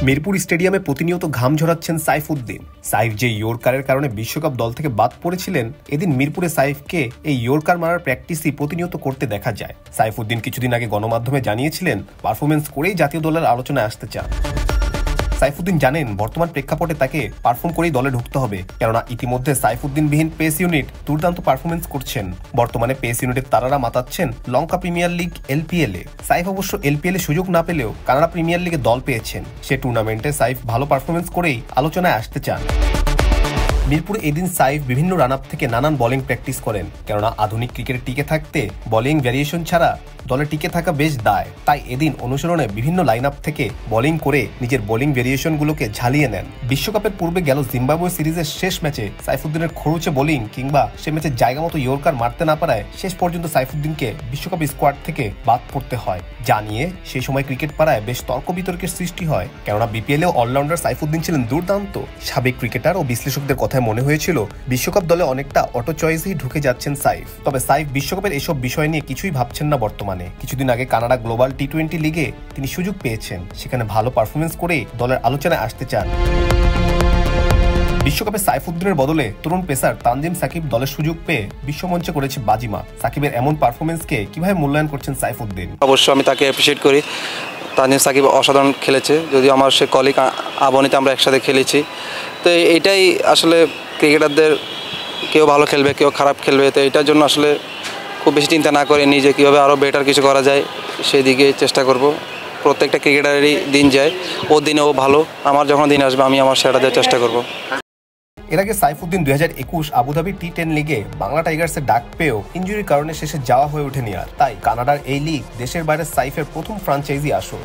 মিরপুর স্টেডিয়ামে প্রতিনিয়ত ঘাম ঝরাচ্ছেন সাইফুদ্দিন। সাইফ যে ইয়র্কারের কারণে বিশ্বকাপ দল থেকে বাদ পড়েছিলেন, এদিন মিরপুরে সাইফকে এই ইয়র্কার মারার প্র্যাকটিসই প্রতিনিয়ত করতে দেখা যায়। সাইফুদ্দিন কিছুদিন আগে গণমাধ্যমে জানিয়েছিলেন পারফরমেন্স করেই জাতীয় দলের আলোচনায় আসতে চান। সাইফুদ্দিন জানেন বর্তমান প্রেক্ষাপটে তাকে পারফর্ম করেই দলে ঢুকতে হবে, কেননা ইতিমধ্যে সাইফুদ্দিনবিহীন পেস ইউনিট দুর্দান্ত পারফরমেন্স করছেন। বর্তমানে পেস ইউনিটের তারারা মাতাচ্ছেন লঙ্কা প্রিমিয়ার লিগ LPL এ। সাইফ অবশ্য LPL এ সুযোগ না পেলেও কানাডা প্রিমিয়ার লিগে দল পেয়েছেন। সে টুর্নামেন্টে সাইফ ভালো পারফরমেন্স করেই আলোচনায় আসতে চান। মিরপুরে এদিন সাইফ বিভিন্ন রান আপ থেকে নানান বোলিং প্র্যাকটিস করেন, কেননা আধুনিক ক্রিকেটে টিকে থাকতে বোলিং ভ্যারিয়েশন ছাড়া দলে টিকে থাকা বেশ দায়। তাই এদিন অনুশীলনে বিভিন্ন লাইন আপ থেকে বোলিং করে নিজের বোলিং ভ্যারিয়েশনগুলোকে ঝালিয়ে নেন। বিশ্বকাপের পূর্বে গেল জিম্বাবুয়ে সিরিজের শেষ ম্যাচে সাইফুদ্দিনের খরুচে বোলিং কিংবা সে ম্যাচে জায়গা মতো ইয়র্কার মারতে না পারায় শেষ পর্যন্ত সাইফুদ্দিনকে বিশ্বকাপ স্কোয়াড থেকে বাদ পড়তে হয়। যা নিয়ে সেই সময় ক্রিকেট পাড়ায় বেশ তর্ক বিতর্কের সৃষ্টি হয়, কেননা BPL-এও অলরাউন্ডার সাইফুদ্দিন ছিলেন দুর্দান্ত। সাবেক ক্রিকেটার ও বিশ্লেষকদের কথায় মনে হয়েছিল বিশ্বকাপ দলে অনেকটা অটো চয়েসেই ঢুকে যাচ্ছেন সাইফ। তবে সাইফ বিশ্বকাপের এসব বিষয় নিয়ে কিছুই ভাবছেন না বর্তমানে। কিছুদিন আগে কানাডা গ্লোবাল T20 লিগে তিনি সুযোগ পেয়েছেন, সেখানে ভালো পারফরমেন্স করে দলের আলোচনায় আসতে চান। বিশ্বকাপে সাইফুদ্দিনের বদলে তরুণ পেসার তানজিম সাকিব দলের সুযোগ পেয়ে বিশ্বমঞ্চে করেছে বাজিমাত। সাকিবের এমন পারফরমেন্সকে কিভাবে মূল্যায়ন করছেন সাইফুদ্দিন? অবশ্যই আমি তাকে অ্যাপ্রিশিয়েট করি। তানজিম সাকিব অসাধারণ খেলেছে, যদিও আমার সে কলিগ আবনিতে আমরা একসাথে খেলেছি। তো এইটাই আসলে ক্রিকেটারদের, কেউ ভালো খেলবে কেউ খারাপ খেলবে, তো এইটার জন্য আসলে খুব বেশি চিন্তা না করে নিজে কীভাবে আরও বেটার কিছু করা যায় সেই দিকে চেষ্টা করব। প্রত্যেকটা ক্রিকেটারেরই দিন যায়, ওর দিনে ও ভালো, আমার যখন দিন আসবে আমি আমার সেটা দেওয়ার চেষ্টা করব। এর আগে সাইফুদ্দিন 2021 আবুধাবি T10 লিগে বাংলা টাইগার্সের ডাক পেয়েও ইনজুরির কারণে শেষে যাওয়া হয়ে ওঠেনি আর। তাই কানাডার এই লিগ দেশের বাইরে সাইফের প্রথম ফ্রাঞ্চাইজি আসর।